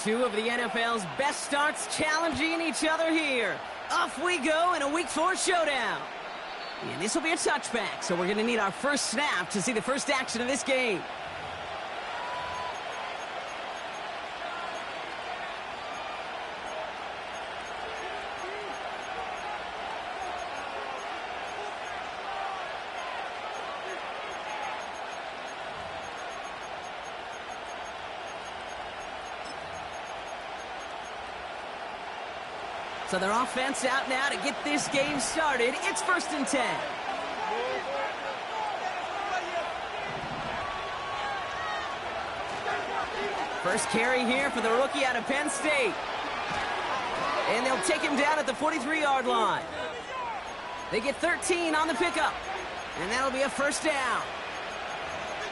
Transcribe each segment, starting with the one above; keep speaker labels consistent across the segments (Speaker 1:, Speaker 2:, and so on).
Speaker 1: two of the NFL's best starts challenging each other here. Off we go in a Week 4 showdown. And this will be a touchback, so we're going to need our first snap to see the first action of this game. So their offense out now to get this game started. It's 1st and 10. First carry here for the rookie out of Penn State. And they'll take him down at the 43-yard line. They get 13 on the pickup. And that'll be a first down.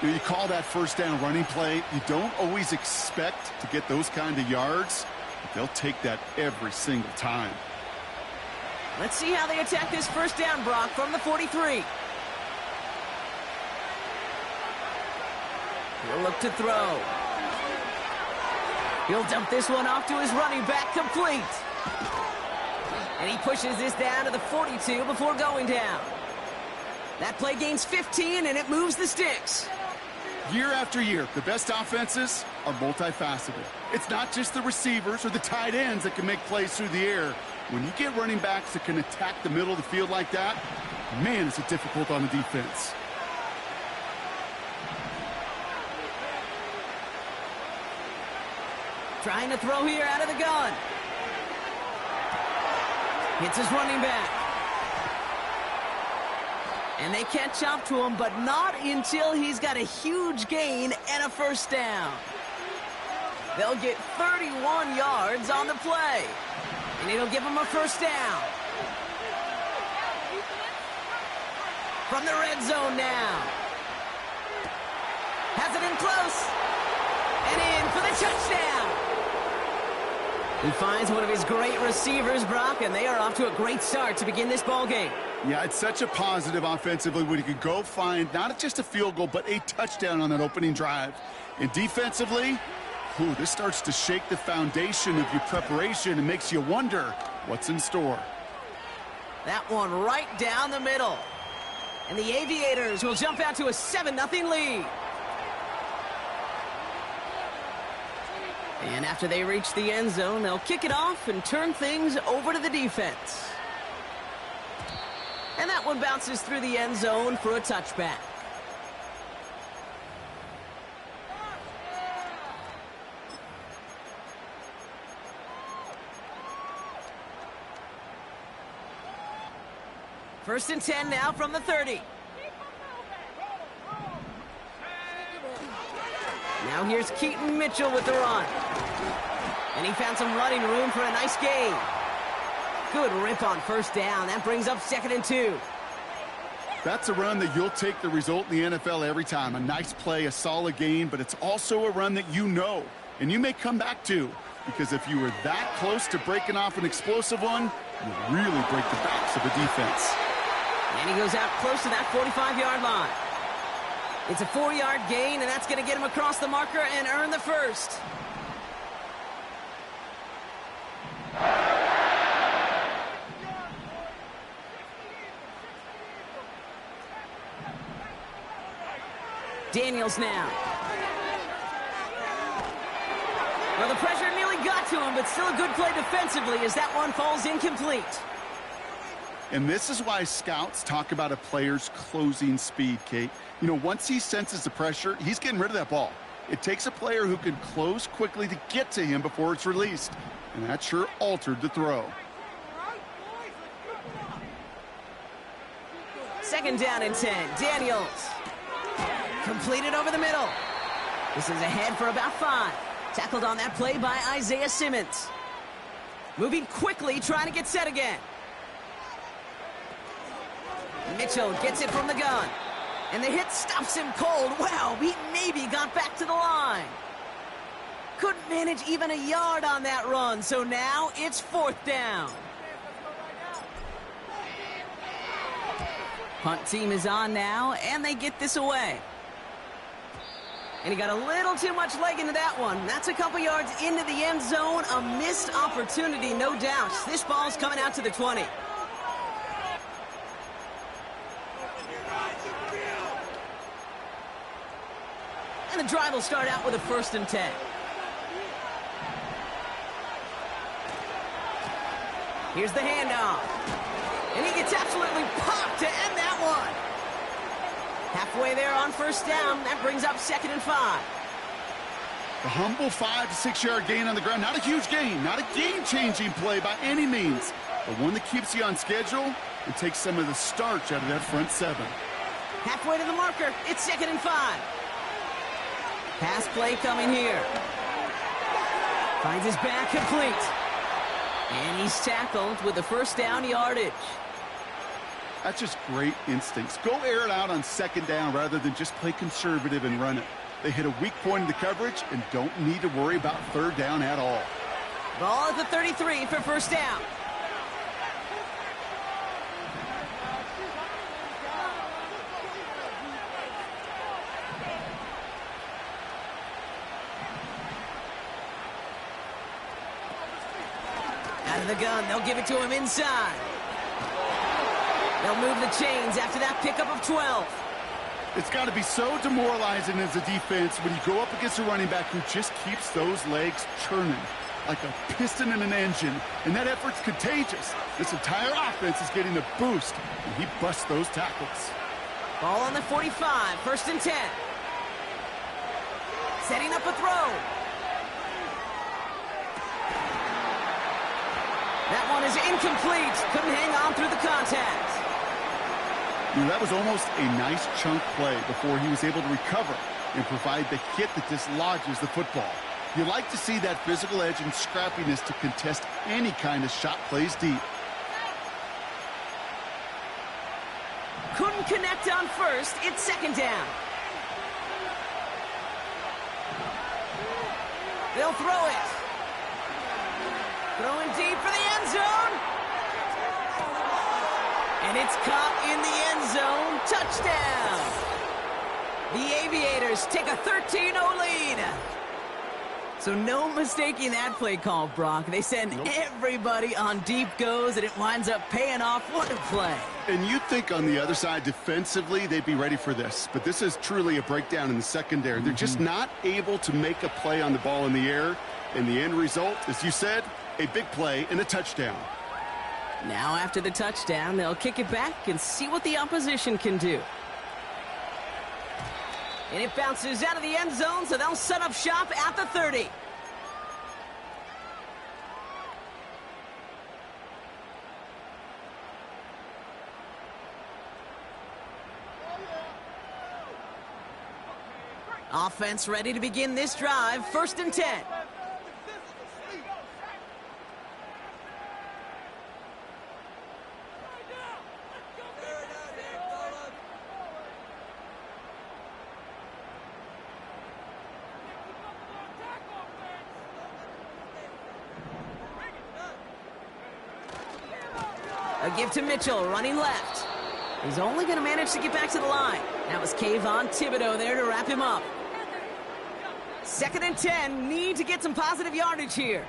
Speaker 2: You call that first down running play. You don't always expect to get those kind of yards. They'll take that every single time.
Speaker 1: Let's see how they attack this first down, Brock, from the 43. He'll look to throw. He'll dump this one off to his running back, complete. And he pushes this down to the 42 before going down. That play gains 15, and it moves the sticks.
Speaker 2: Year after year, the best offenses are multifaceted. It's not just the receivers or the tight ends that can make plays through the air. When you get running backs that can attack the middle of the field like that, man, is it difficult on the defense.
Speaker 1: Trying to throw here out of the gun. Hits his running back. And they catch up to him, but not until he's got a huge gain and a first down. They'll get 31 yards on the play. And it'll give him a first down. From the red zone now. Has it in close. And in for the touchdown. He finds one of his great receivers, Brock, and they are off to a great start to begin this ball game.
Speaker 2: Yeah, it's such a positive offensively when you can go find not just a field goal, but a touchdown on that opening drive. And defensively, this starts to shake the foundation of your preparation and makes you wonder what's in store.
Speaker 1: That one right down the middle. And the Aviators will jump out to a 7-0 lead. And after they reach the end zone, they'll kick it off and turn things over to the defense. And that one bounces through the end zone for a touchback. First and 10 now from the 30. Now here's Keaton Mitchell with the run. And he found some running room for a nice gain. Good rip on first down. That brings up 2nd and 2.
Speaker 2: That's a run that you'll take the result in the NFL every time. A nice play, a solid gain, but it's also a run that you know and you may come back to, because if you were that close to breaking off an explosive one, you really break the backs of the defense.
Speaker 1: And he goes out close to that 45-yard line. It's a 4-yard gain, and that's going to get him across the marker and earn the first. Daniels now. Well, the pressure nearly got to him, but still a good play defensively as that one falls incomplete.
Speaker 2: And this is why scouts talk about a player's closing speed, Kate. You know, once he senses the pressure, he's getting rid of that ball. It takes a player who can close quickly to get to him before it's released. And that sure altered the throw.
Speaker 1: 2nd down and 10. Daniels. Completed over the middle. This is ahead for about 5. Tackled on that play by Isaiah Simmons. Moving quickly, trying to get set again. Mitchell gets it from the gun. And the hit stops him cold. Wow, he maybe got back to the line. Couldn't manage even a yard on that run, so now it's 4th down. Punt team is on now, and they get this away. And he got a little too much leg into that one. That's a couple yards into the end zone. A missed opportunity, no doubt. This ball's coming out to the 20. And the drive will start out with a 1st and 10. Here's the handoff. And he gets absolutely popped to end that one. Halfway there on 1st down. That brings up 2nd and 5.
Speaker 2: A humble 5 to 6 yard gain on the ground. Not a huge gain, not a game-changing play by any means, but one that keeps you on schedule and takes some of the starch out of that front 7.
Speaker 1: Halfway to the marker. It's 2nd and 5. Pass play coming here. Finds his back complete. And he's tackled with the 1st down yardage.
Speaker 2: That's just great instincts. Go air it out on 2nd down rather than just play conservative and run it. They hit a weak point in the coverage and don't need to worry about 3rd down at all.
Speaker 1: Ball at the 33 for 1st down. Out of the gun, they'll give it to him inside. They'll move the chains after that pickup of 12.
Speaker 2: It's got to be so demoralizing as a defense when you go up against a running back who just keeps those legs churning like a piston in an engine, and that effort's contagious. This entire offense is getting a boost, and he busts those tackles.
Speaker 1: Ball on the 45, 1st and 10. Setting up a throw. That one is incomplete. Couldn't hang on through the contact.
Speaker 2: That was almost a nice chunk play before he was able to recover and provide the hit that dislodges the football. You like to see that physical edge and scrappiness to contest any kind of shot plays deep.
Speaker 1: Couldn't connect on 1st. It's 2nd down. They'll throw it. Throwing deep for the end zone. And it's caught in the end zone. Touchdown. The Aviators take a 13-0 lead. So no mistaking that play call, Brock. They send everybody on deep goes, and it winds up paying off. What a play.
Speaker 2: And you'd think on the other side, defensively, they'd be ready for this. But this is truly a breakdown in the secondary. They're just not able to make a play on the ball in the air. And the end result, as you said, a big play and a touchdown.
Speaker 1: Now after the touchdown, they'll kick it back and see what the opposition can do. And it bounces out of the end zone, so they'll set up shop at the 30. Offense ready to begin this drive. 1st and 10. A give to Mitchell, running left. He's only going to manage to get back to the line. That was Kayvon Thibodeau there to wrap him up. 2nd and 10, need to get some positive yardage here.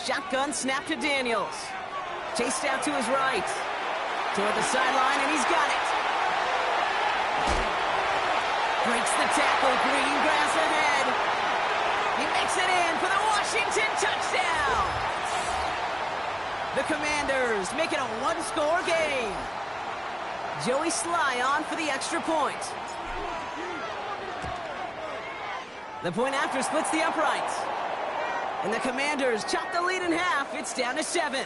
Speaker 1: Shotgun snap to Daniels. Chased out to his right. Toward the sideline, and he's got it. Breaks the tackle, green grass ahead. He makes it in for the Washington touchdown. The Commanders make it a one-score game. Joey Slye on for the extra point. The point after splits the uprights. And the Commanders chop the lead in half. It's down to 7.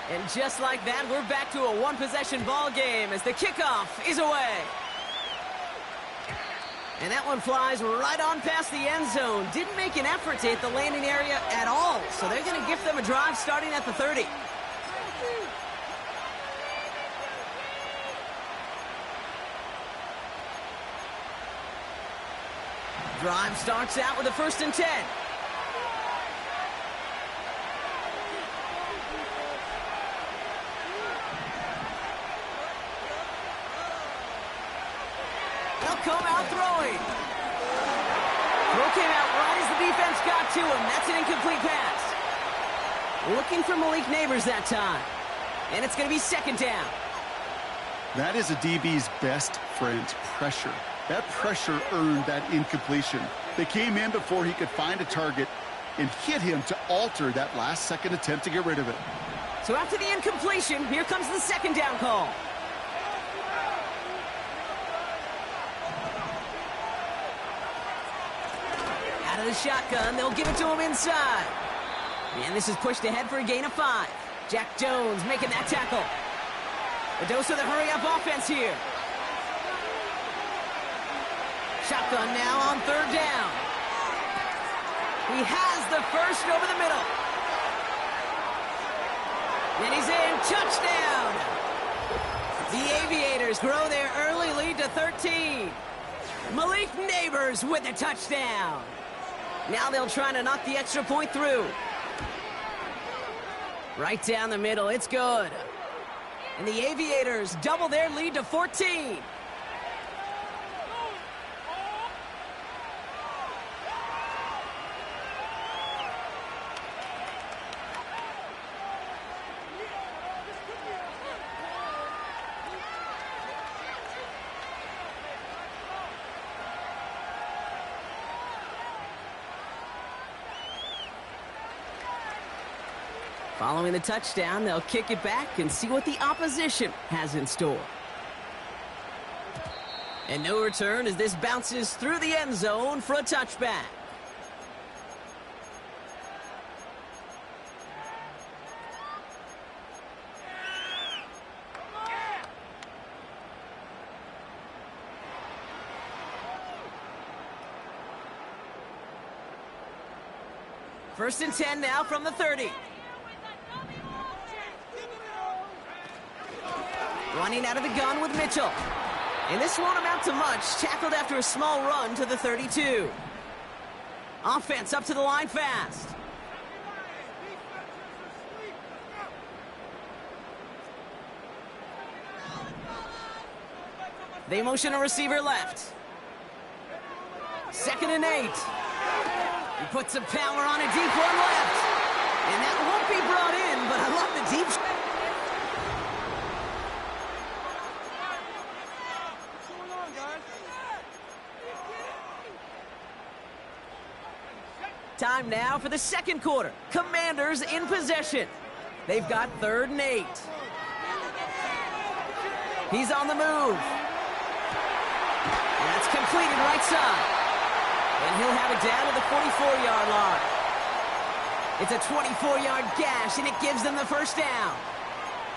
Speaker 1: And just like that, we're back to a one-possession ball game as the kickoff is away. And that one flies right on past the end zone. Didn't make an effort to hit the landing area at all. So they're going to give them a drive starting at the 30. Drive starts out with a 1st and 10. They'll come out throwing. Throw came out right as the defense got to him. That's an incomplete pass. Looking for Malik Neighbors that time. And it's going to be 2nd down.
Speaker 2: That is a DB's best friend, pressure. That pressure earned that incompletion. They came in before he could find a target and hit him to alter that last-second attempt to get rid of it.
Speaker 1: So after the incompletion, here comes the 2nd down call. Out of the shotgun, they'll give it to him inside. And this is pushed ahead for a gain of 5. Jack Jones making that tackle. A dose of the hurry-up offense here. Shotgun now on 3rd down. He has the 1st over the middle. And he's in. Touchdown! The Aviators grow their early lead to 13. Malik Neighbors with the touchdown. Now they'll try to knock the extra point through. Right down the middle, it's good. And the Aviators double their lead to 14. Following the touchdown, they'll kick it back and see what the opposition has in store. And no return as this bounces through the end zone for a touchback. First and 10 now from the 30. Running out of the gun with Mitchell. And this won't amount to much. Tackled after a small run to the 32. Offense up to the line fast. They motion a receiver left. 2nd and 8. He puts some power on a deep one left. And that won't be brought in, but I love the deep. Time now for the 2nd quarter. Commanders in possession. They've got 3rd and 8. He's on the move. And that's completed right side. And he'll have it down to the 44-yard line. It's a 24-yard gash, and it gives them the 1st down.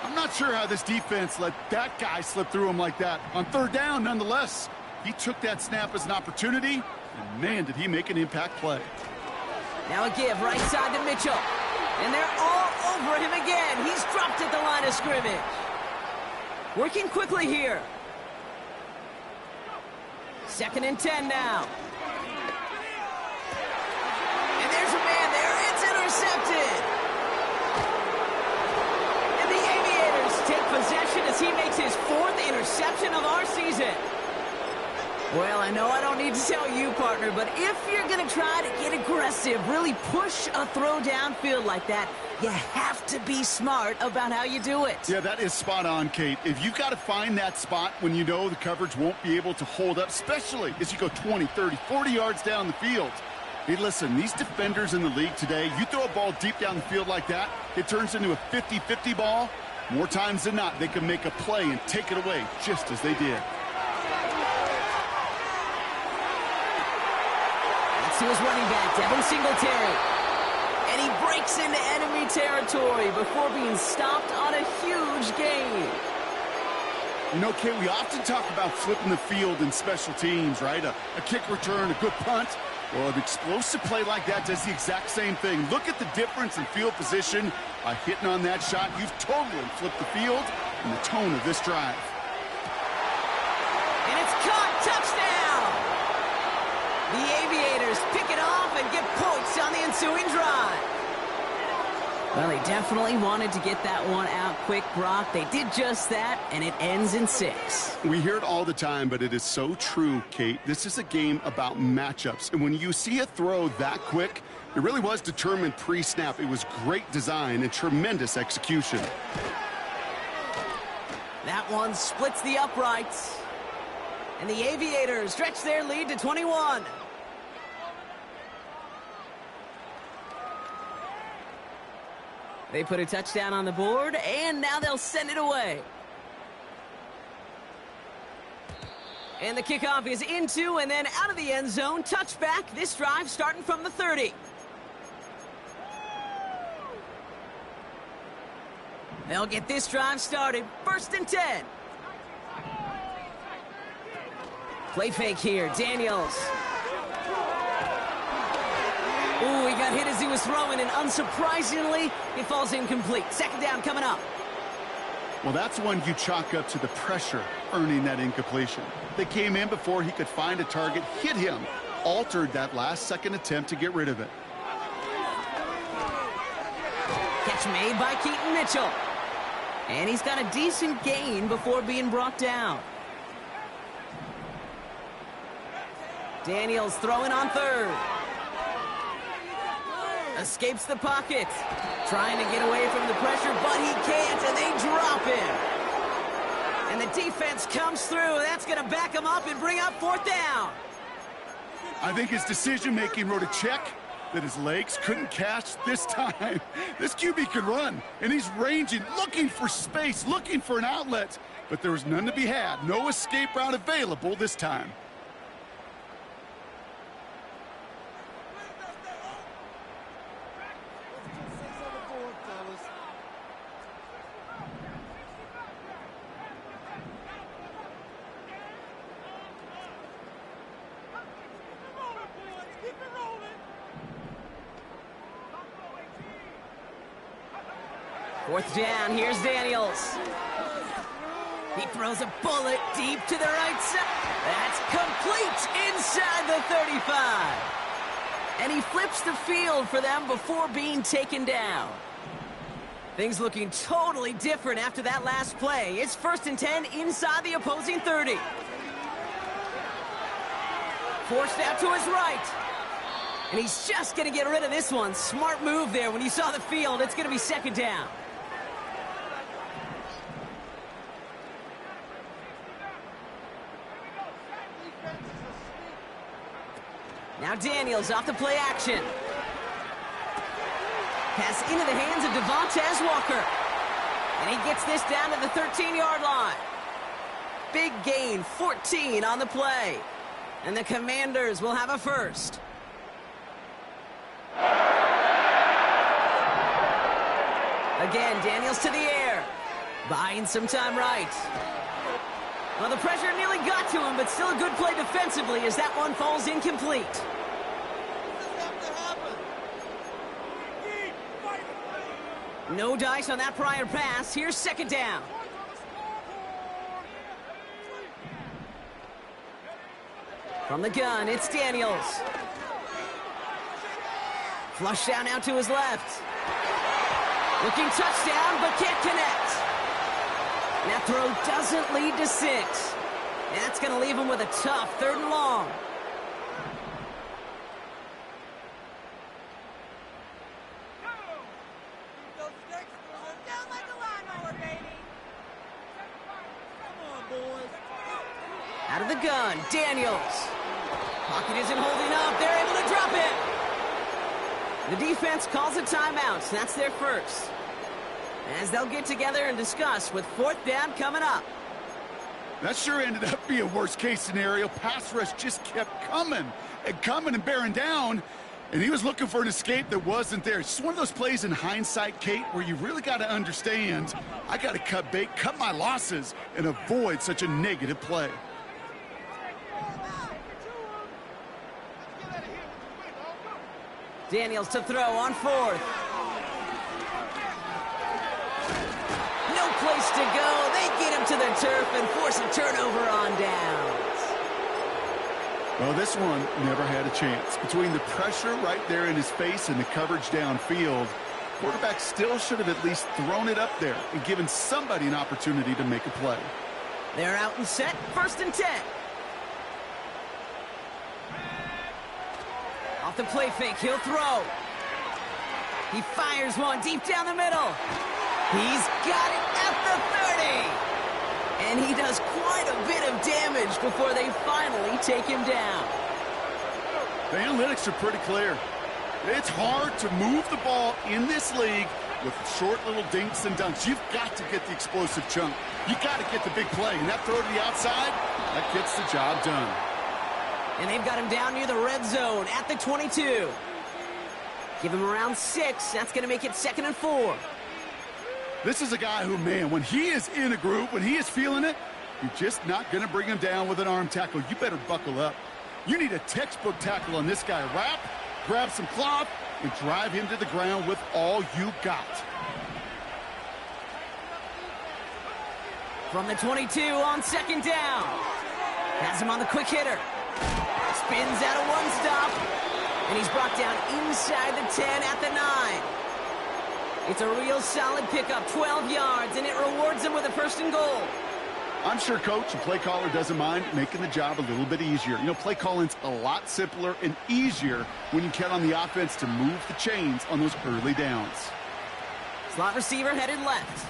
Speaker 2: I'm not sure how this defense let that guy slip through him like that. On 3rd down, nonetheless, he took that snap as an opportunity, and man, did he make an impact play.
Speaker 1: Now a give right side to Mitchell. And they're all over him again. He's dropped at the line of scrimmage. Working quickly here. 2nd and 10 now. And there's a man there. It's intercepted. And the Aviators take possession as he makes his 4th interception of our season. Well, I know I don't need to tell you, partner, but if you're going to try to get aggressive, really push a throw downfield like that, you have to be smart about how you do it.
Speaker 2: Yeah, that is spot on, Kate. If you've got to find that spot when you know the coverage won't be able to hold up, especially as you go 20, 30, 40 yards down the field. Hey, listen, these defenders in the league today, you throw a ball deep down the field like that, it turns into a 50-50 ball. More times than not, they can make a play and take it away just as they did.
Speaker 1: To his running back, Devin Singletary. And he breaks into enemy territory before being stopped on a huge gain.
Speaker 2: You know, Kate, we often talk about flipping the field in special teams, right? A kick return, a good punt. Well, an explosive play like that does the exact same thing. Look at the difference in field position. By hitting on that shot, you've totally flipped the field and the tone of this drive.
Speaker 1: And it's caught. Touchdown! The Aviators pick it off and get points on the ensuing drive. Well, they definitely wanted to get that one out quick, Brock. They did just that, and it ends in 6.
Speaker 2: We hear it all the time, but it is so true, Kate. This is a game about matchups. And when you see a throw that quick, it really was determined pre-snap. It was great design and tremendous execution.
Speaker 1: That one splits the uprights. And the Aviators stretch their lead to 21. They put a touchdown on the board, and now they'll send it away. And the kickoff is into and then out of the end zone. Touchback, this drive starting from the 30. They'll get this drive started. 1st and 10. Play fake here, Daniels. Ooh, he got hit as he was throwing, and unsurprisingly, it falls incomplete. 2nd down coming up.
Speaker 2: Well, that's one you chalk up to the pressure earning that incompletion. They came in before he could find a target, hit him, altered that last-second attempt to get rid of it.
Speaker 1: Catch made by Keaton Mitchell. And he's got a decent gain before being brought down. Daniels throwing on 3rd. Escapes the pocket. Trying to get away from the pressure, but he can't, and they drop him. And the defense comes through. That's going to back him up and bring up 4th down.
Speaker 2: I think his decision-making wrote a check that his legs couldn't catch this time. This QB could run, and he's ranging, looking for space, looking for an outlet. But there was none to be had. No escape route available this time.
Speaker 1: Fourth down, here's Daniels. He throws a bullet deep to the right side. That's complete inside the 35. And he flips the field for them before being taken down. Things looking totally different after that last play. It's 1st and 10 inside the opposing 30. Forced out to his right. And he's just going to get rid of this one. Smart move there when you saw the field. It's going to be 2nd down. Now Daniels off the play action. Pass into the hands of Devontae Walker. And he gets this down to the 13-yard line. Big gain, 14 on the play. And the Commanders will have a 1st. Again, Daniels to the air. Buying some time right. Well, the pressure nearly got to him, but still a good play defensively as that one falls incomplete. No dice on that prior pass. Here's 2nd down. From the gun, it's Daniels. Flush down out to his left. Looking touchdown, but can't connect. That throw doesn't lead to 6. That's going to leave him with a tough 3rd and long. Out of the gun, Daniels. Pocket isn't holding up. They're able to drop it. The defense calls a timeout. That's their 1st. As they'll get together and discuss with 4th down coming up.
Speaker 2: That sure ended up being a worst-case scenario. Pass rush just kept coming and bearing down. And he was looking for an escape that wasn't there. It's just one of those plays in hindsight, Kate, where you really got to understand, I got to cut bait, cut my losses, and avoid such a negative play.
Speaker 1: Daniels to throw on 4th. No place to go. They get him to the turf and force a turnover on downs.
Speaker 2: Well, this one never had a chance. Between the pressure right there in his face and the coverage downfield, quarterback still should have at least thrown it up there and given somebody an opportunity to make a play.
Speaker 1: They're out and set, 1st and 10. Off the play fake, he'll throw. He fires one deep down the middle. He's got it at the 30. And he does quite a bit of damage before they finally take him down.
Speaker 2: The analytics are pretty clear. It's hard to move the ball in this league with short little dinks and dunks. You've got to get the explosive chunk. You've got to get the big play. And that throw to the outside, that gets the job done.
Speaker 1: And they've got him down near the red zone at the 22. Give him around 6. That's going to make it 2nd and 4.
Speaker 2: This is a guy who, man, when he is in a group, when he is feeling it, you're just not going to bring him down with an arm tackle. You better buckle up. You need a textbook tackle on this guy. Wrap, grab some cloth, and drive him to the ground with all you got.
Speaker 1: From the 22 on 2nd down. Has him on the quick hitter. Spins out of one stop. And he's brought down inside the 10 at the 9. It's a real solid pickup, 12 yards, and it rewards him with a 1st and goal.
Speaker 2: I'm sure coach and play caller doesn't mind making the job a little bit easier. You know, play calling's a lot simpler and easier when you count on the offense to move the chains on those early downs.
Speaker 1: Slot receiver headed left.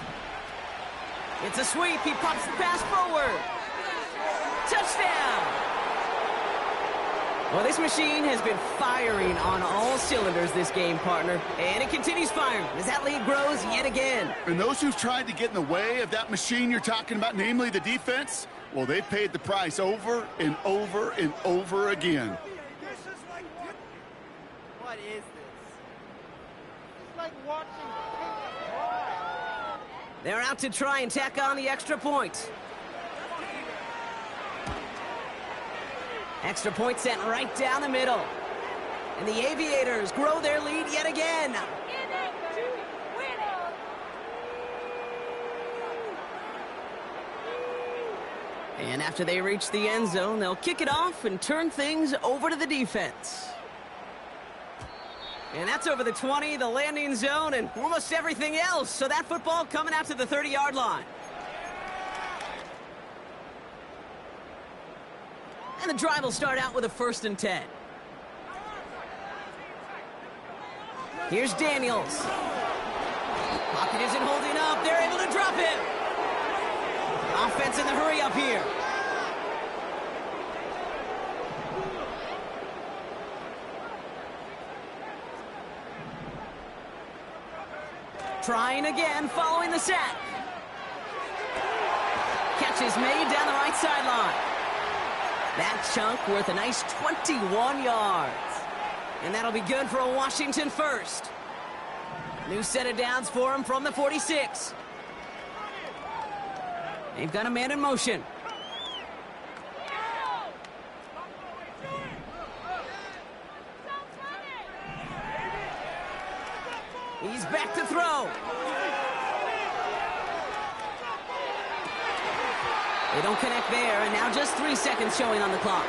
Speaker 1: It's a sweep. He pops the pass forward. Touchdown! Well, this machine has been firing on all cylinders this game, partner. And it continues firing as that lead grows yet again.
Speaker 2: And those who've tried to get in the way of that machine you're talking about, namely the defense, well, they've paid the price over and over and over again.
Speaker 3: What is this? It's like watching paint dry.
Speaker 1: They're out to try and tack on the extra point. Extra point sent right down the middle. And the Aviators grow their lead yet again. And after they reach the end zone, they'll kick it off and turn things over to the defense. And that's over the 20, the landing zone, and almost everything else. So that football coming out to the 30-yard line. And the drive will start out with a 1st and 10. Here's Daniels. Pocket isn't holding up. They're able to drop him. Offense in the hurry up here. Trying again following the sack. Catch is made down the right sideline. That chunk worth a nice 21 yards. And that'll be good for a Washington 1st. New set of downs for him from the 46. They've got a man in motion. He's back to throw. They don't connect there, and now just 3 seconds showing on the clock.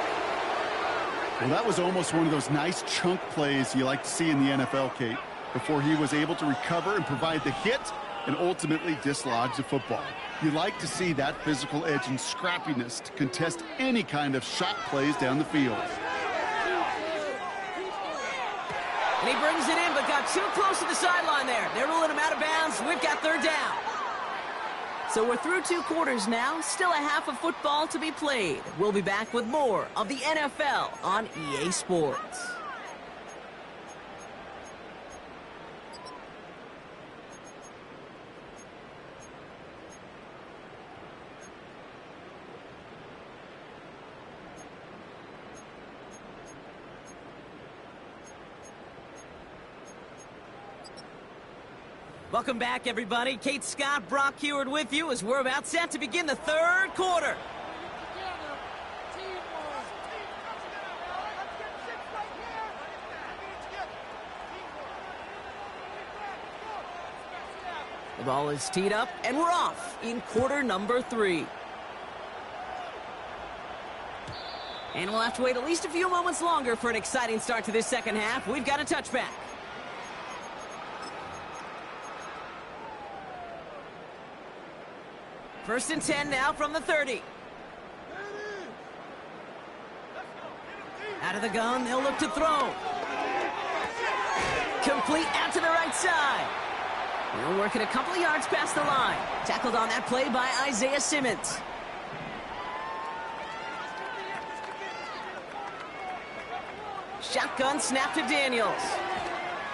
Speaker 2: Well, that was almost one of those nice chunk plays you like to see in the NFL, Kate, before he was able to recover and provide the hit and ultimately dislodge the football. You like to see that physical edge and scrappiness to contest any kind of shot plays down the field.
Speaker 1: And he brings it in, but got too close to the sideline there. They're ruling him out of bounds. We've got 3rd down. So we're through 2 quarters now. Still a half of football to be played. We'll be back with more of the NFL on EA Sports. Welcome back, everybody. Kate Scott, Brock Heward with you as we're about set to begin the 3rd quarter. The ball is teed up, and we're off in quarter number 3. And we'll have to wait at least a few moments longer for an exciting start to this second half. We've got a touchback. First and 10 now from the 30. Out of the gun, they'll look to throw. Complete out to the right side. They'll work it a couple of yards past the line. Tackled on that play by Isaiah Simmons. Shotgun snap to Daniels.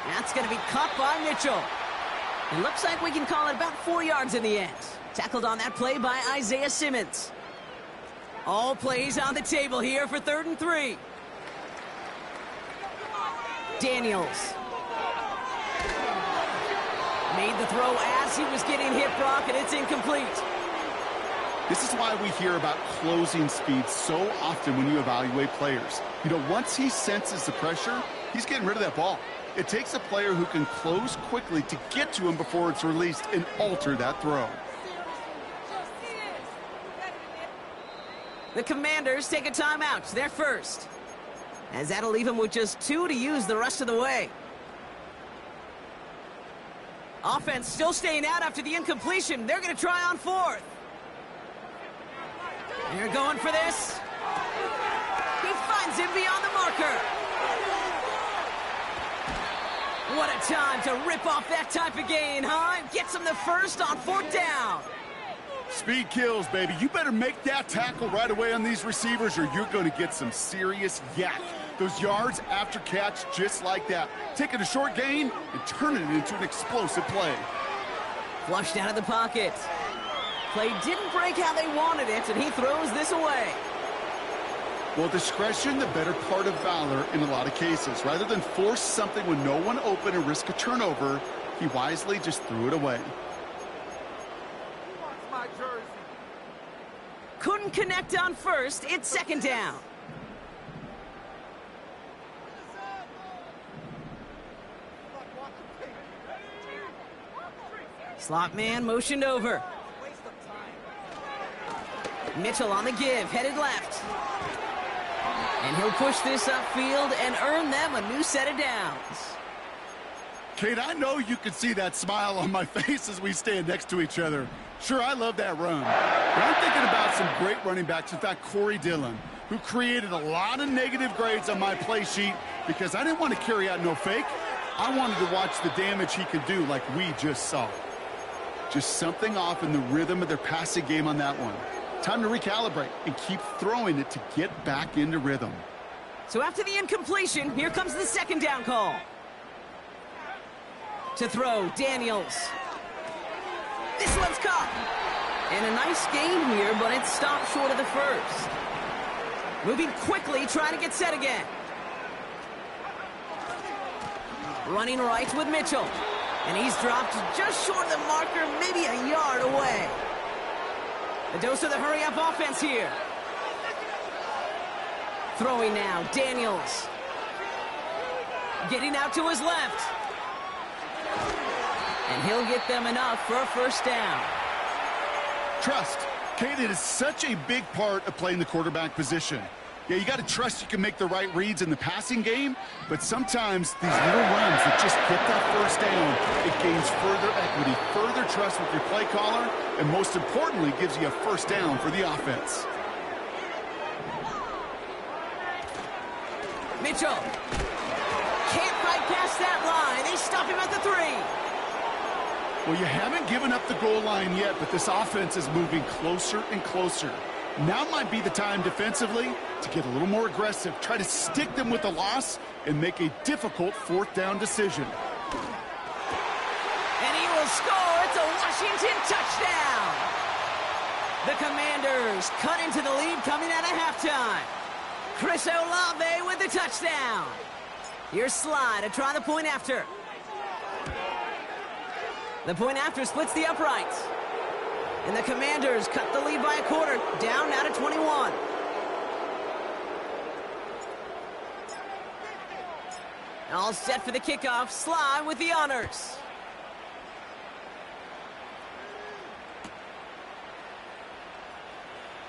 Speaker 1: That's going to be caught by Mitchell. It looks like we can call it about 4 yards in the end. Tackled on that play by Isaiah Simmons. All plays on the table here for 3rd and 3. Daniels. Made the throw as he was getting hit, Brock, and it's incomplete.
Speaker 2: This is why we hear about closing speed so often when you evaluate players. You know, once he senses the pressure, he's getting rid of that ball. It takes a player who can close quickly to get to him before it's released and alter that throw.
Speaker 1: The Commanders take a timeout. They're first, as that'll leave him with just 2 to use the rest of the way. Offense still staying out after the incompletion. They're going to try on 4th. They're going for this. He finds him beyond the marker. What a time to rip off that type of gain, huh? Gets him the first on 4th down.
Speaker 2: Speed kills, baby. You better make that tackle right away on these receivers or you're going to get some serious yak. Those yards after catch just like that. Taking a short gain and turning it into an explosive play.
Speaker 1: Flushed out of the pocket. Play didn't break how they wanted it, and he throws this away.
Speaker 2: Well, discretion, the better part of valor in a lot of cases. Rather than force something when no one open and risk a turnover, he wisely just threw it away.
Speaker 3: Who wants my jersey?
Speaker 1: Couldn't connect on 1st. It's 2nd down. Slot man motioned over. Mitchell on the give, headed left. And he'll push this upfield and earn them a new set of downs.
Speaker 2: Kate, I know you can see that smile on my face as we stand next to each other. Sure, I love that run. But I'm thinking about some great running backs. In fact, Corey Dillon, who created a lot of negative grades on my play sheet because I didn't want to carry out no fake. I wanted to watch the damage he could do like we just saw. Just something off in the rhythm of their passing game on that one. Time to recalibrate and keep throwing it to get back into rhythm.
Speaker 1: So after the incompletion, here comes the 2nd down call. To throw, Daniels. This one's caught. And a nice gain here, but it stopped short of the first. Moving quickly, trying to get set again. Running right with Mitchell. And he's dropped just short of the marker, maybe a yard away. A dose of the hurry-up offense here. Throwing now, Daniels. Getting out to his left. And he'll get them enough for a 1st down.
Speaker 2: Trust. Kate, it is such a big part of playing the quarterback position. Yeah, you got to trust you can make the right reads in the passing game, but sometimes these little runs that just get that 1st down, it gains further equity, further trust with your play caller, and most importantly, gives you a 1st down for the offense.
Speaker 1: Mitchell can't fight past that line. They stop him at the 3.
Speaker 2: Well, you haven't given up the goal line yet, but this offense is moving closer and closer. Now might be the time defensively to get a little more aggressive, try to stick them with the loss, and make a difficult 4th down decision.
Speaker 1: And he will score. It's a Washington touchdown. The Commanders cut into the lead coming out of halftime. Chris Olave with the touchdown. Here's Slide to try the point after. The point after splits the uprights. And the Commanders cut the lead by a quarter, down now to 21. All set for the kickoff. Slide with the honors.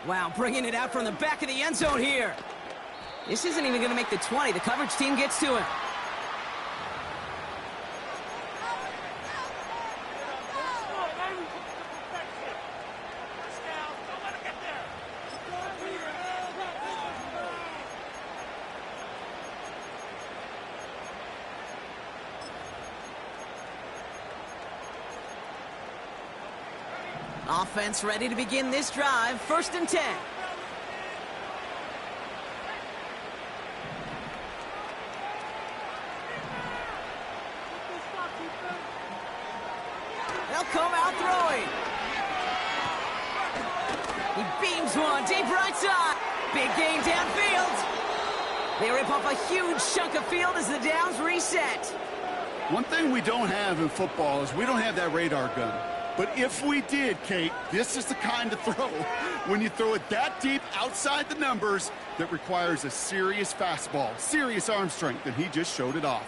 Speaker 1: Wow, bringing it out from the back of the end zone here. This isn't even going to make the 20. The coverage team gets to him. Offense ready to begin this drive. 1st and 10. They'll come out throwing. He beams one deep right side. Big gain downfield. They rip off a huge chunk of field as the downs reset.
Speaker 2: One thing we don't have in football is we don't have that radar gun. But if we did, Kate, this is the kind of throw, when you throw it that deep outside the numbers, that requires a serious fastball, serious arm strength, and he just showed it off.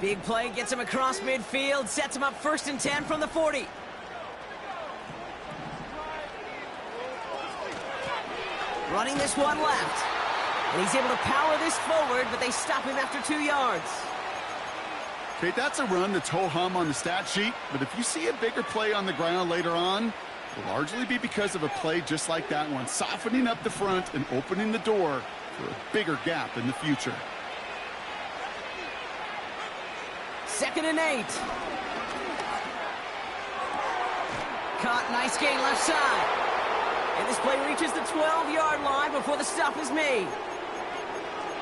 Speaker 1: Big play gets him across midfield, sets him up 1st and 10 from the 40. Running this one left. And he's able to power this forward, but they stop him after 2 yards.
Speaker 2: Okay, that's a run that's ho-hum on the stat sheet, but if you see a bigger play on the ground later on, it'll largely be because of a play just like that one, softening up the front and opening the door for a bigger gap in the future.
Speaker 1: 2nd and 8. Caught, nice gain left side. And this play reaches the 12-yard line before the stop is made.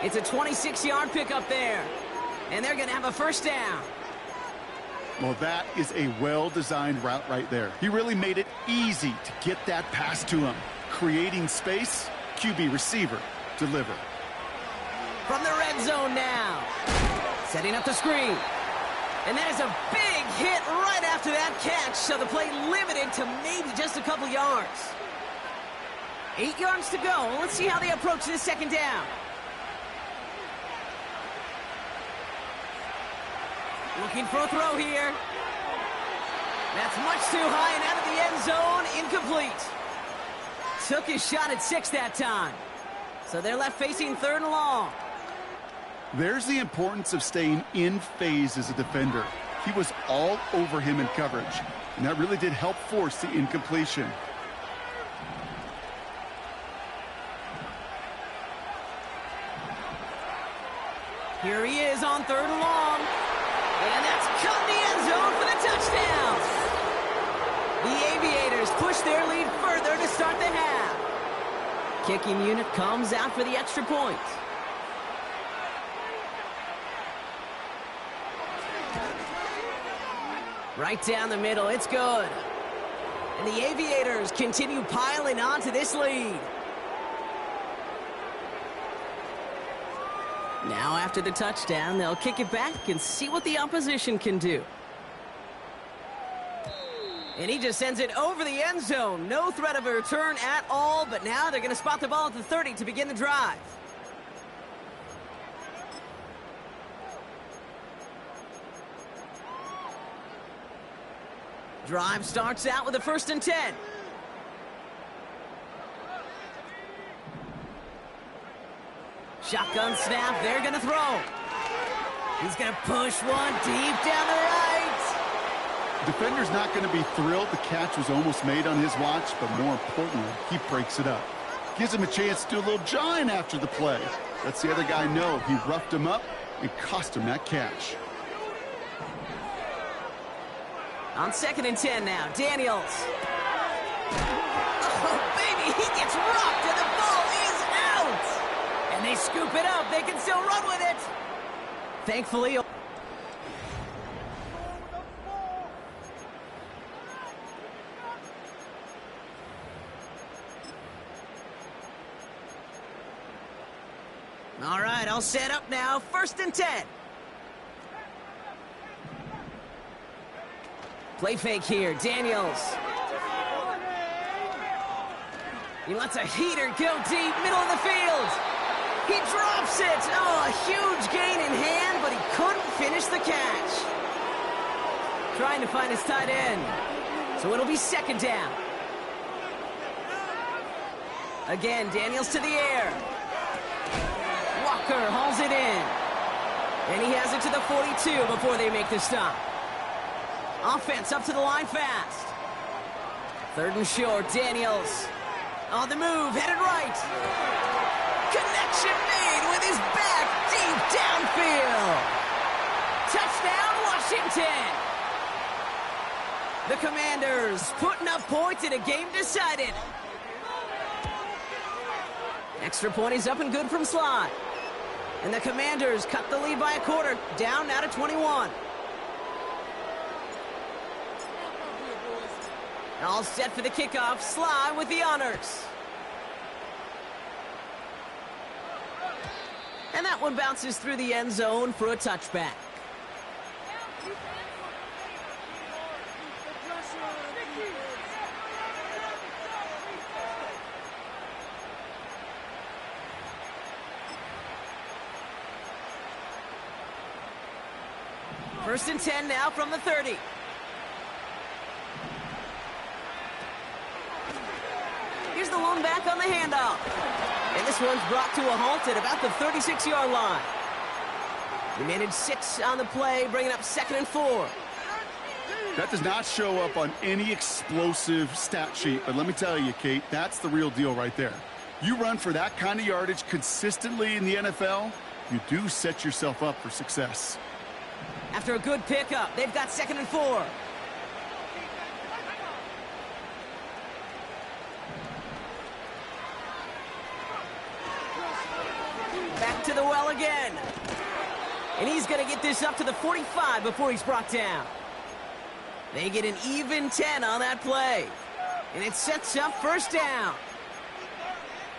Speaker 1: It's a 26-yard pickup there. And they're going to have a 1st down.
Speaker 2: Well, that is a well-designed route right there. He really made it easy to get that pass to him. Creating space, QB receiver, deliver.
Speaker 1: From the red zone now. Setting up the screen. And that is a big hit right after that catch, so the play limited to maybe just a couple yards. 8 yards to go. Let's see how they approach this 2nd down. Looking for a throw here. That's much too high and out of the end zone. Incomplete. Took his shot at 6 that time. So they're left facing 3rd and long.
Speaker 2: There's the importance of staying in phase as a defender. He was all over him in coverage, and that really did help force the incompletion.
Speaker 1: Here he is on 3rd and long. And that's cut in the end zone for the touchdown. The Aviators push their lead further to start the half. Kicking unit comes out for the extra point. Right down the middle, it's good. And the Aviators continue piling on to this lead. Now after the touchdown, they'll kick it back and see what the opposition can do. And he just sends it over the end zone. No threat of a return at all, but now they're going to spot the ball at the 30 to begin the drive. Drive starts out with a 1st and 10. Shotgun snap, they're going to throw. He's going to push one deep down the right.
Speaker 2: Defender's not going to be thrilled the catch was almost made on his watch, but more importantly, he breaks it up. Gives him a chance to do a little jawing after the play. Lets the other guy know he roughed him up and cost him that catch.
Speaker 1: On 2nd and 10 now, Daniels. Oh, baby, he gets rocked and the ball is out. And they scoop it up. They can still run with it. Thankfully. All right, all set up now. 1st and 10. Play fake here, Daniels. He lets a heater go deep, middle of the field. He drops it. Oh, a huge gain in hand, but he couldn't finish the catch. Trying to find his tight end. So it'll be 2nd down. Again, Daniels to the air. Walker hauls it in. And he has it to the 42 before they make the stop. Offense up to the line fast. Third and short, Daniels. On the move, headed right. Connection made with his back deep downfield. Touchdown, Washington. The Commanders putting up points in a game decided. Extra point is up and good from Slh. And the Commanders cut the lead by a quarter, down now to 21. All set for the kickoff, Slh with the honors. And that one bounces through the end zone for a touchback. First and 10 now from the 30. Here's the lone back on the handoff. And this one's brought to a halt at about the 36-yard line. We managed 6 on the play, bringing up 2nd and 4.
Speaker 2: That does not show up on any explosive stat sheet, but let me tell you, Kate, that's the real deal right there. You run for that kind of yardage consistently in the NFL, you do set yourself up for success.
Speaker 1: After a good pickup, they've got 2nd and 4. Back to the well again. And he's going to get this up to the 45 before he's brought down. They get an even 10 on that play. And it sets up first down.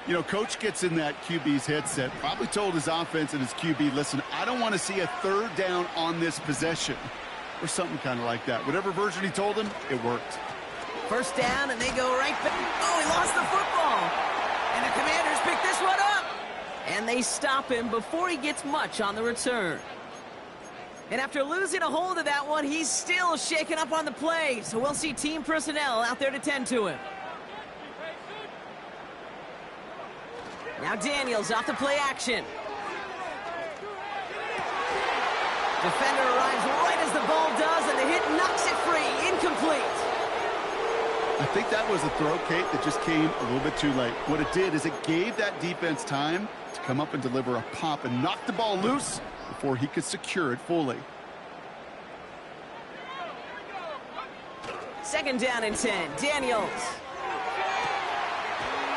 Speaker 2: You know, coach gets in that QB's headset, probably told his offense and his QB, listen, I don't want to see a 3rd down on this possession. Or something kind of like that. Whatever version he told him, it worked.
Speaker 1: First down, and they go right back. Oh, he lost the football. And the Commanders pick this one up. And they stop him before he gets much on the return. And after losing a hold of that one, he's still shaken up on the play. So we'll see team personnel out there to tend to him. Now Daniels off the play action. Defender arrives right as the ball does, and the hit knocks it free. Incomplete.
Speaker 2: I think that was a throw, Kate, that just came a little bit too late. What it did is it gave that defense time to come up and deliver a pop and knock the ball loose before he could secure it fully.
Speaker 1: 2nd down and 10. Daniels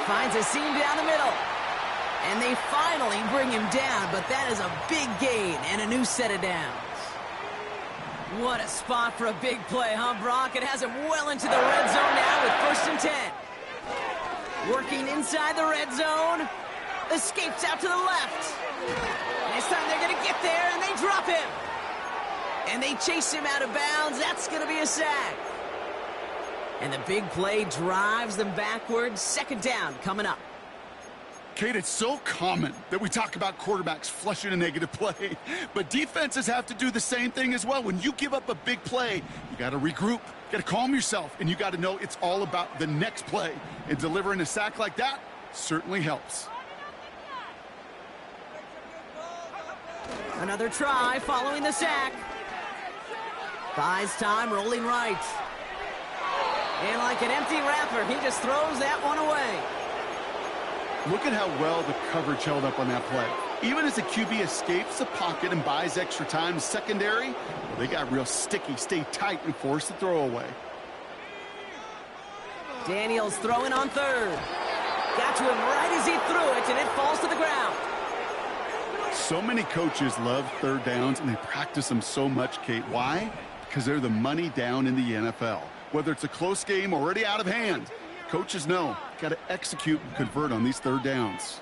Speaker 1: finds a seam down the middle. And they finally bring him down, but that is a big gain and a new set of downs. What a spot for a big play, huh, Brock? It has him well into the red zone now with 1st and 10. Working inside the red zone. Escapes out to the left. And this time they're going to get there, and they drop him. And they chase him out of bounds. That's going to be a sack. And the big play drives them backwards. 2nd down coming up.
Speaker 2: Kate, it's so common that we talk about quarterbacks flushing a negative play, but defenses have to do the same thing as well. When you give up a big play, you got to regroup, got to calm yourself, and you got to know it's all about the next play. And delivering a sack like that certainly helps.
Speaker 1: Another try following the sack. Buys time, rolling right. And like an empty wrapper, he just throws that one away.
Speaker 2: Look at how well the coverage held up on that play. Even as the QB escapes the pocket and buys extra time, secondary, well, they got real sticky, stay tight, and force the throw away.
Speaker 1: Daniels throwing on 3rd. Got to him right as he threw it, and it falls to the ground.
Speaker 2: So many coaches love 3rd downs, and they practice them so much, Kate. Why? Because they're the money down in the NFL. Whether it's a close game already out of hand, coaches know, got to execute and convert on these 3rd downs.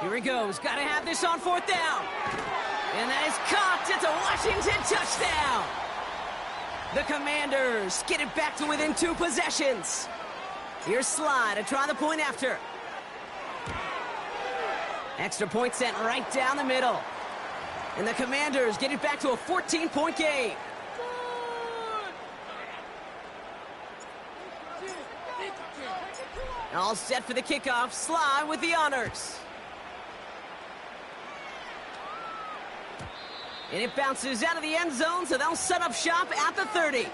Speaker 1: Here he goes. Got to have this on 4th down. And that is caught. It's a Washington touchdown. The Commanders get it back to within 2 possessions. Here's Slh to try the point after. Extra point sent right down the middle. And the Commanders get it back to a 14-point game. All set for the kickoff. Slh with the honors. And it bounces out of the end zone, so they'll set up shop at the 30.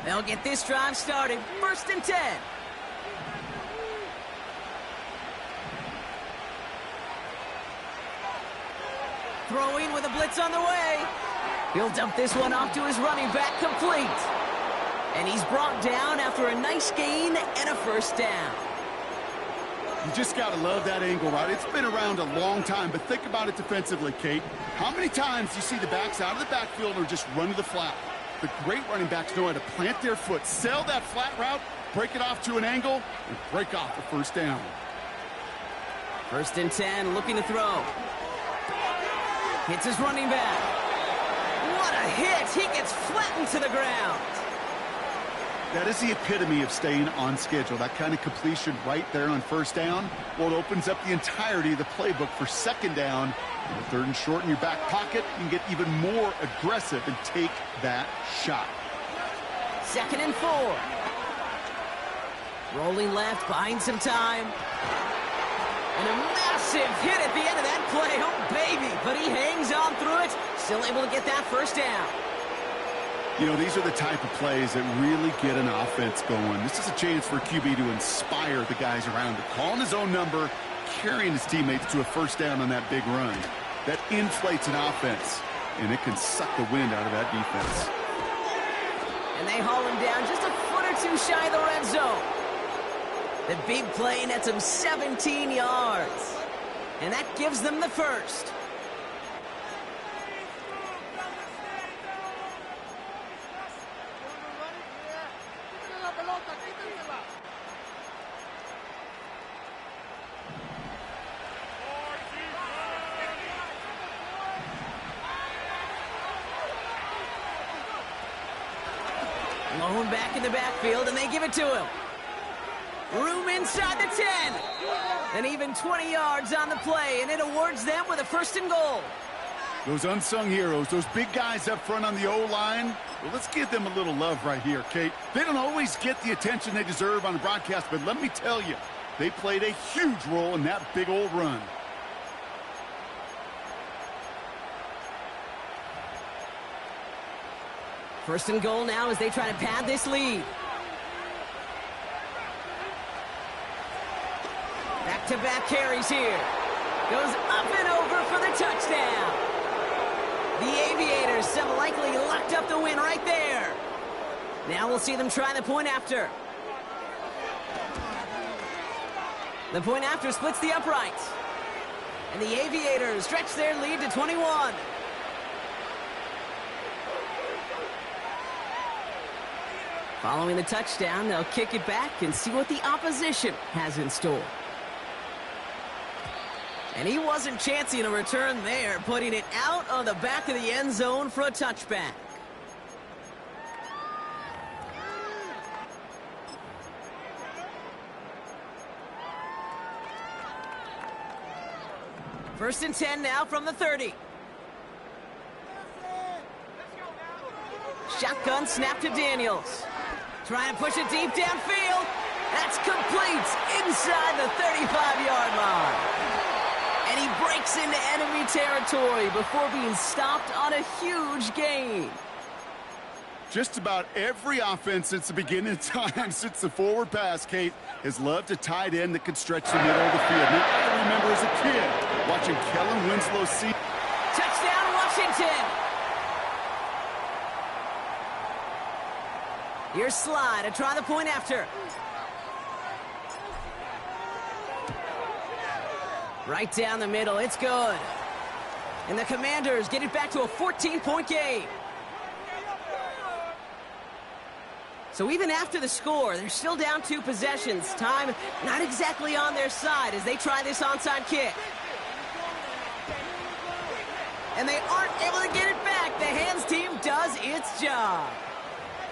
Speaker 1: They'll get this drive started. 1st and 10. Throwing with a blitz on the way. He'll dump this one off to his running back, complete. And he's brought down after a nice gain and a 1st down.
Speaker 2: You just got to love that angle, right? It's been around a long time, but think about it defensively, Kate. How many times do you see the backs out of the backfield or just run to the flat? The great running backs know how to plant their foot, sell that flat route, break it off to an angle, and break off the 1st down.
Speaker 1: 1st and 10, looking to throw. Hits his running back. What a hit! He gets flattened to the ground.
Speaker 2: That is the epitome of staying on schedule. That kind of completion right there on 1st down. Well, it opens up the entirety of the playbook for 2nd down. And 3rd and short in your back pocket, you can get even more aggressive and take that shot.
Speaker 1: 2nd and 4. Rolling left, buying some time. And a massive hit at the end of that play. Oh, baby. But he hangs on through it. Still able to get that 1st down.
Speaker 2: You know, these are the type of plays that really get an offense going. This is a chance for a QB to inspire the guys around him. Calling his own number, carrying his teammates to a 1st down on that big run. That inflates an offense, and it can suck the wind out of that defense.
Speaker 1: And they haul him down just a foot or two shy of the red zone. The big play nets him 17 yards. And that gives them the 1st. Lone back in the backfield, and they give it to him. Room inside the 10. And even 20 yards on the play, and it awards them with a 1st and goal.
Speaker 2: Those unsung heroes, those big guys up front on the O-line, well, let's give them a little love right here, Kate. They don't always get the attention they deserve on the broadcast, but let me tell you, they played a huge role in that big old run.
Speaker 1: First and goal now as they try to pad this lead. Back-to-back carries here. Goes up and over for the touchdown. The Aviators have likely locked up the win right there. Now we'll see them try the point after. The point after splits the uprights. And the Aviators stretch their lead to 21. Following the touchdown, they'll kick it back and see what the opposition has in store. And he wasn't chancing a return there, putting it out on the back of the end zone for a touchback. First and 10 now from the 30. Shotgun snap to Daniels. Trying to push it deep downfield. That's complete inside the 35-yard line. And he breaks into enemy territory before being stopped on a huge gain.
Speaker 2: Just about every offense since the beginning of time, since the forward pass, Kate, has loved a tight end that can stretch the middle of the field. Now, I can remember as a kid watching Kellen Winslow see.
Speaker 1: Touchdown, Washington! Here's Slh to try the point after. Right down the middle, it's good. And the Commanders get it back to a 14-point game. So even after the score, they're still down 2 possessions. Time not exactly on their side as they try this onside kick. And they aren't able to get it back. The hands team does its job.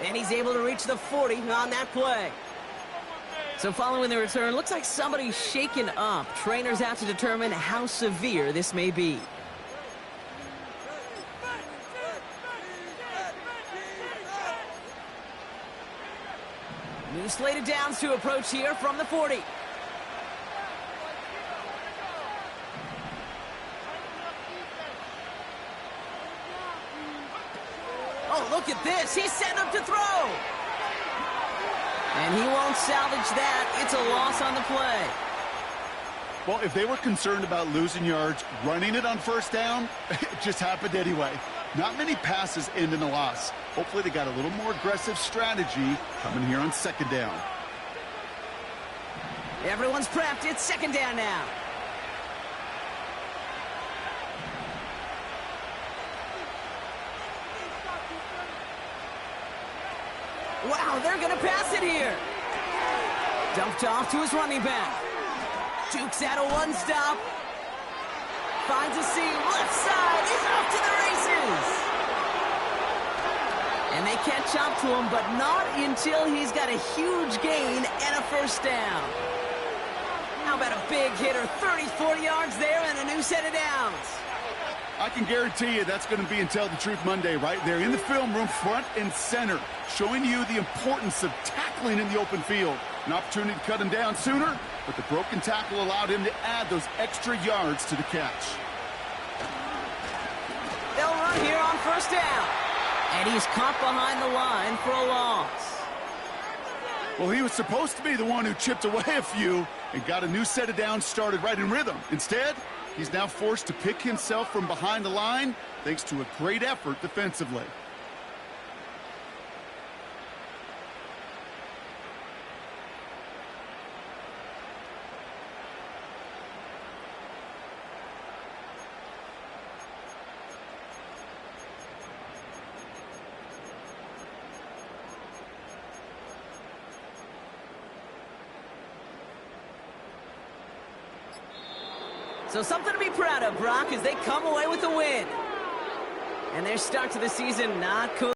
Speaker 1: And he's able to reach the 40 on that play. So following the return, looks like somebody's shaken up. Trainers have to determine how severe this may be. New slated downs to approach here from the 40. Oh, look at this. He's setting up to throw. And he won't salvage that. It's a loss on the play.
Speaker 2: Well, if they were concerned about losing yards, running it on first down, it just happened anyway. Not many passes end in a loss. Hopefully they got a little more aggressive strategy coming here on second down.
Speaker 1: Everyone's prepped. It's second down now. Wow, they're going to pass it here. Dumped off to his running back. Jukes out a one-stop. Finds a seam. Left side. He's off to the races. And they catch up to him, but not until he's got a huge gain and a first down. How about a big hitter? 30, 40 yards there and a new set of downs.
Speaker 2: I can guarantee you that's going to be in Tell the Truth Monday right there in the film room, front and center, showing you the importance of tackling in the open field. An opportunity to cut him down sooner, but the broken tackle allowed him to add those extra yards to the catch.
Speaker 1: They'll run here on first down. And he's caught behind the line for a loss.
Speaker 2: Well, he was supposed to be the one who chipped away a few and got a new set of downs started right in rhythm. Instead, he's now forced to pick himself from behind the line thanks to a great effort defensively.
Speaker 1: So something to be proud of, Brock, as they come away with the win. And their start to the season not cool.